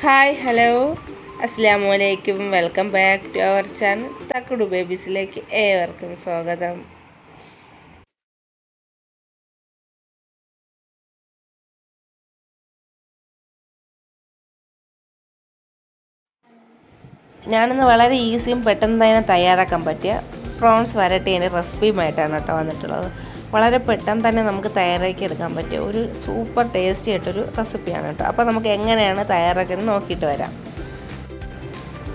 Hi hello അസ്സലാമു അലൈക്കും. Welcome back to our channel Thakkudu ബേബീസിലേക്ക് ഏവർക്കും സ്വാഗതം. ഞാനിന്ന് വളരെ ഈസിയും പെട്ടെന്ന് തന്നെ തയ്യാറാക്കാൻ പറ്റിയ പ്രോൺസ് വരട്ടിയതിൻ്റെ റെസിപ്പിയുമായിട്ടാണ് കേട്ടോ വന്നിട്ടുള്ളത്. വളരെ പെട്ടെന്ന് തന്നെ നമുക്ക് തയ്യാറാക്കി എടുക്കാൻ പറ്റിയ ഒരു സൂപ്പർ ടേസ്റ്റി ആയിട്ടൊരു റെസിപ്പിയാണ് കേട്ടോ. അപ്പോൾ നമുക്ക് എങ്ങനെയാണ് തയ്യാറാക്കുന്നത് നോക്കിയിട്ട് വരാം.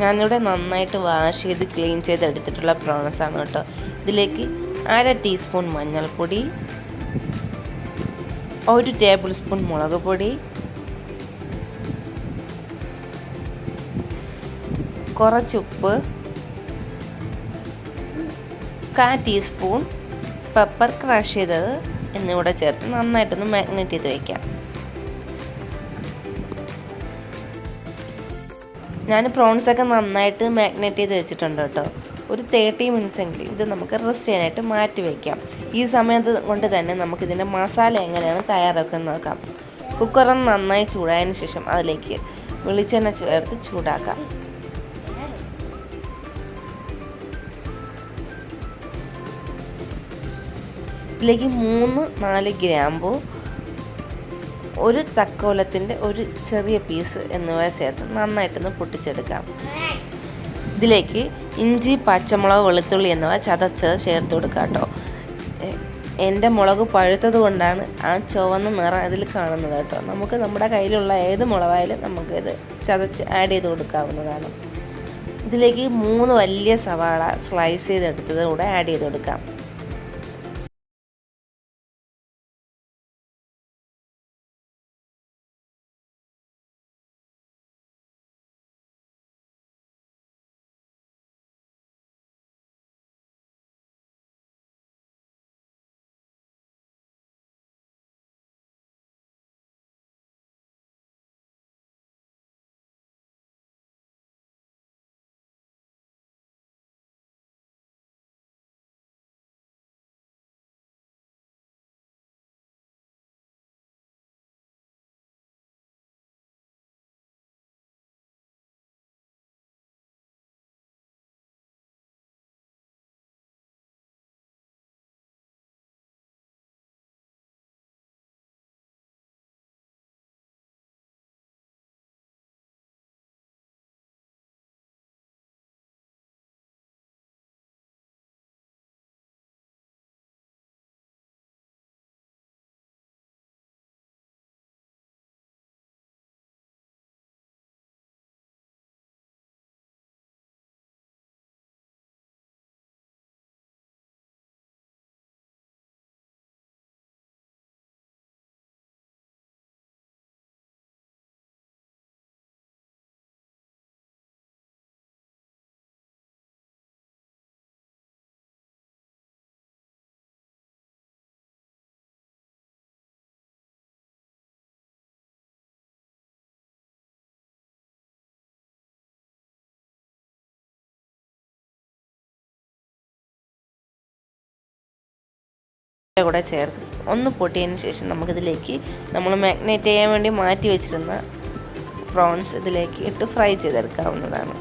ഞാനിവിടെ നന്നായിട്ട് വാഷ് ചെയ്ത് ക്ലീൻ ചെയ്ത് എടുത്തിട്ടുള്ള പ്രോൺസാണ് കേട്ടോ. ഇതിലേക്ക് 1/2 ടീസ്പൂൺ മഞ്ഞൾപ്പൊടി, 1 ടേബിൾ സ്പൂൺ മുളക് പൊടി, കുറച്ചുപ്പ്, 1/4 ടീസ്പൂൺ പെപ്പർ ക്രഷ് ചെയ്തത് എന്നിവ ചേർത്ത് നന്നായിട്ടൊന്ന് മാഗ്നേറ്റ് ചെയ്ത് വയ്ക്കാം. ഞാൻ പ്രോൺസൊക്കെ നന്നായിട്ട് മാഗ്നേറ്റ് ചെയ്ത് വെച്ചിട്ടുണ്ട് കേട്ടോ. ഒരു 30 മിനിറ്റ്സ് എങ്കിലും ഇത് നമുക്ക് റെസ്റ്റ് ചെയ്യാനായിട്ട് മാറ്റി വയ്ക്കാം. ഈ സമയത്ത് കൊണ്ട് തന്നെ നമുക്കിതിൻ്റെ മസാല എങ്ങനെയാണ് തയ്യാറാക്കുന്നത് നോക്കാം. കുക്കറൊന്ന് നന്നായി ചൂടായതിന് ശേഷം അതിലേക്ക് വെളിച്ചെണ്ണ ചേർത്ത് ചൂടാക്കാം. ഇതിലേക്ക് 3-4 ഗ്രാമ്പൂ, ഒരു തക്കോലത്തിൻ്റെ ഒരു ചെറിയ പീസ് എന്നിവ ചേർത്ത് നന്നായിട്ടൊന്ന് പൊട്ടിച്ചെടുക്കാം. ഇതിലേക്ക് ഇഞ്ചി, പച്ചമുളക്, വെളുത്തുള്ളി എന്നിവ ചതച്ചത് ചേർത്ത് കൊടുക്കാം കേട്ടോ. എൻ്റെ മുളക് പഴുത്തത് കൊണ്ടാണ് ആ ചുവന്ന നിറം ഇതിൽ കാണുന്നത് കേട്ടോ. നമുക്ക് നമ്മുടെ കയ്യിലുള്ള ഏത് മുളകായാലും നമുക്കിത് ചതച്ച് ആഡ് ചെയ്ത് കൊടുക്കാവുന്നതാണ്. ഇതിലേക്ക് 3 വലിയ സവാള സ്ലൈസ് ചെയ്തെടുത്തത് കൂടെ ആഡ് ചെയ്ത് കൊടുക്കാം. കൂടെ ചേർത്ത് ഒന്ന് പൊട്ടിയതിന് ശേഷം നമുക്കിതിലേക്ക് നമ്മൾ മാഗ്നേറ്റ് ചെയ്യാൻ വേണ്ടി മാറ്റി വെച്ചിരുന്ന പ്രോൺസ് ഇതിലേക്ക് ഇട്ട് ഫ്രൈ ചെയ്തെടുക്കാവുന്നതാണ്.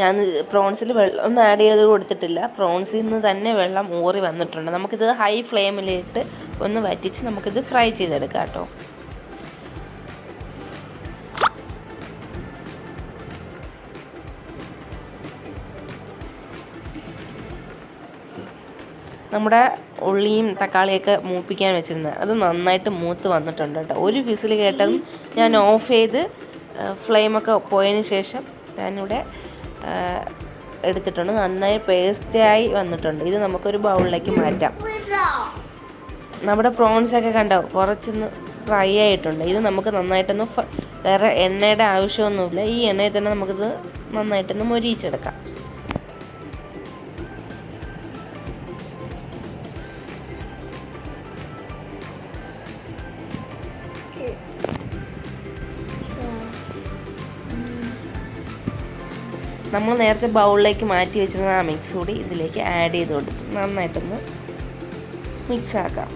ഞാൻ പ്രോൺസിൽ വെള്ളം ഒന്നും ആഡ് ചെയ്ത് കൊടുത്തിട്ടില്ല. പ്രോൺസിൽ നിന്ന് തന്നെ വെള്ളം ഊറി വന്നിട്ടുണ്ട്. നമുക്കിത് ഹൈ ഫ്ലെയിമിലിട്ട് ഒന്ന് വറ്റിച്ച് നമുക്കിത് ഫ്രൈ ചെയ്തെടുക്കാം കേട്ടോ. നമ്മുടെ ഉള്ളിയും തക്കാളിയൊക്കെ മൂപ്പിക്കാൻ വെച്ചിരുന്നത് അത് നന്നായിട്ട് മൂത്ത് വന്നിട്ടുണ്ട് കേട്ടോ. ഒരു വിസിൽ കേട്ടതും ഞാൻ ഓഫ് ചെയ്ത് ഫ്ലെയിമൊക്കെ പോയതിന് ശേഷം ഞാനിവിടെ എടുത്തിട്ടുണ്ട്. നന്നായി പേസ്റ്റായി വന്നിട്ടുണ്ട്. ഇത് നമുക്കൊരു ബൗളിലേക്ക് മാറ്റാം. നമ്മുടെ പ്രോൺസ് ഒക്കെ കണ്ടോ, കുറച്ചൊന്ന് ഫ്രൈ ആയിട്ടുണ്ട്. ഇത് നമുക്ക് നന്നായിട്ടൊന്ന് വേറെ എണ്ണയുടെ ആവശ്യമൊന്നുമില്ല. ഈ എണ്ണയിൽ തന്നെ നമുക്കിത് നന്നായിട്ടൊന്ന് മൊരിയിച്ചെടുക്കാം. നമ്മൾ നേരത്തെ ബൗളിലേക്ക് മാറ്റി വെച്ചിരുന്ന ആ മിക്സ് കൂടി ഇതിലേക്ക് ആഡ് ചെയ്ത് കൊടുത്ത് നന്നായിട്ടൊന്ന് മിക്സ് ആക്കാം.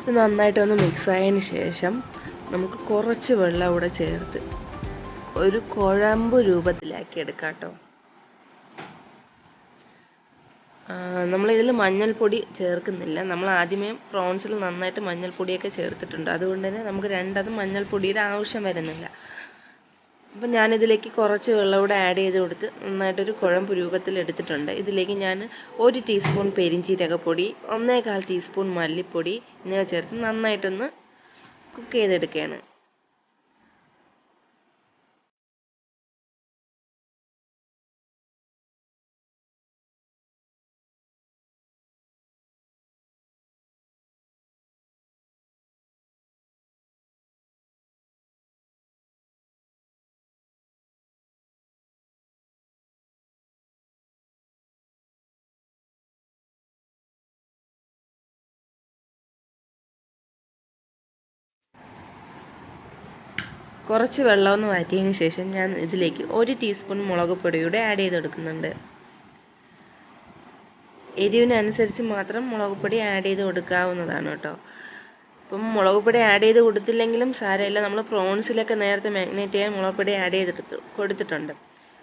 ഇത് നന്നായിട്ടൊന്ന് മിക്സ് ആയതിന് ശേഷം നമുക്ക് കുറച്ച് വെള്ളം ഇവിടെ ചേർത്ത് ഒരു കുഴമ്പ് രൂപത്തിലാക്കി എടുക്കാം കേട്ടോ. നമ്മളിതിൽ മഞ്ഞൾപ്പൊടി ചേർക്കുന്നില്ല. നമ്മൾ ആദ്യമേ പ്രോൺസിൽ നന്നായിട്ട് മഞ്ഞൾപ്പൊടിയൊക്കെ ചേർത്തിട്ടുണ്ട്. അതുകൊണ്ട് തന്നെ നമുക്ക് രണ്ടതും മഞ്ഞൾപ്പൊടിയുടെ ആവശ്യം വരുന്നില്ല. അപ്പം ഞാനിതിലേക്ക് കുറച്ച് വെള്ളം കൂടെ ആഡ് ചെയ്ത് കൊടുത്ത് നന്നായിട്ടൊരു കുഴമ്പ് രൂപത്തിൽ എടുത്തിട്ടുണ്ട്. ഇതിലേക്ക് ഞാൻ 1 ടീസ്പൂൺ പെരിഞ്ചീരകപ്പൊടി, 1/4 ടീസ്പൂൺ മല്ലിപ്പൊടി എന്നിവ ചേർത്ത് നന്നായിട്ടൊന്ന് കുക്ക് ചെയ്തെടുക്കുകയാണ്. കുറച്ച് വെള്ളമൊന്ന് വഴറ്റിയതിന് ശേഷം ഞാൻ ഇതിലേക്ക് 1 ടീസ്പൂൺ മുളക് പൊടിയൂടെ ആഡ് ചെയ്ത് കൊടുക്കുന്നുണ്ട്. എരിവിനനുസരിച്ച് മാത്രം മുളക് പൊടി ആഡ് ചെയ്ത് കൊടുക്കാവുന്നതാണ് കേട്ടോ. അപ്പം മുളക് പൊടി ആഡ് ചെയ്ത് കൊടുത്തില്ലെങ്കിലും സാരമില്ല, നമ്മൾ പ്രോൺസിലൊക്കെ നേരത്തെ മാഗ്നേറ്റ് ചെയ്യാൻ മുളക് പൊടി ആഡ് ചെയ്ത് കൊടുത്തിട്ടുണ്ട്.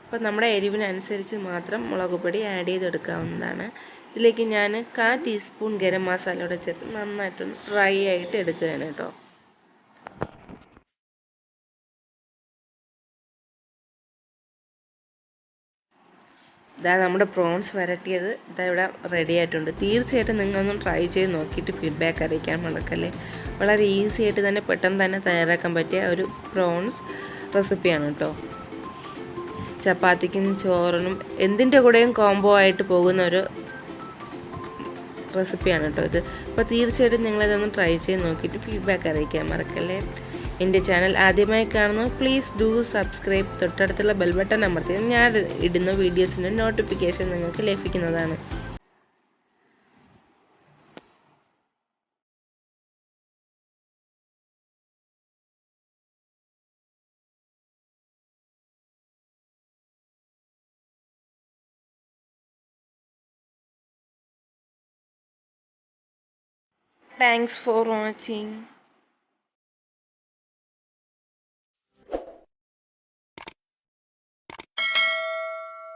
അപ്പം നമ്മുടെ എരിവിനനുസരിച്ച് മാത്രം മുളക് പൊടി ആഡ് ചെയ്ത് എടുക്കാവുന്നതാണ്. ഇതിലേക്ക് ഞാൻ 1/4 ടീസ്പൂൺ ഗരം മസാലയോടെ ചേർത്ത് നന്നായിട്ടൊന്ന് ഫ്രൈ ആയിട്ട് എടുക്കുകയാണ് കേട്ടോ. ഇതാ നമ്മുടെ പ്രോൺസ് വരട്ടിയത് ഇതാ ഇവിടെ റെഡി ആയിട്ടുണ്ട്. തീർച്ചയായിട്ടും നിങ്ങളൊന്ന് ട്രൈ ചെയ്ത് നോക്കിയിട്ട് ഫീഡ്ബാക്ക് അറിയിക്കാൻ മറക്കല്ലേ. വളരെ ഈസി ആയിട്ട് തന്നെ പെട്ടെന്ന് തന്നെ തയ്യാറാക്കാൻ പറ്റിയ ഒരു പ്രോൺസ് റെസിപ്പിയാണ് കേട്ടോ. ചപ്പാത്തിക്കും ചോറിനും എന്തിൻ്റെ കൂടെയും കോംബോ ആയിട്ട് പോകുന്ന ഒരു റെസിപ്പിയാണ് കേട്ടോ ഇത്. അപ്പോൾ തീർച്ചയായിട്ടും നിങ്ങളിതൊന്ന് ട്രൈ ചെയ്ത് നോക്കിയിട്ട് ഫീഡ്ബാക്ക് അറിയിക്കാൻ മറക്കല്ലേ. എൻ്റെ ചാനൽ ആദ്യമായി കാണുന്നു, പ്ലീസ് ഡു സബ്സ്ക്രൈബ്. തൊട്ടടുത്തുള്ള ബെൽ ബട്ടൺ അമർത്തി ഞാൻ ഇടുന്ന വീഡിയോസിൻ്റെ നോട്ടിഫിക്കേഷൻ നിങ്ങൾക്ക് ലഭിക്കുന്നതാണ്. Thanks for watching.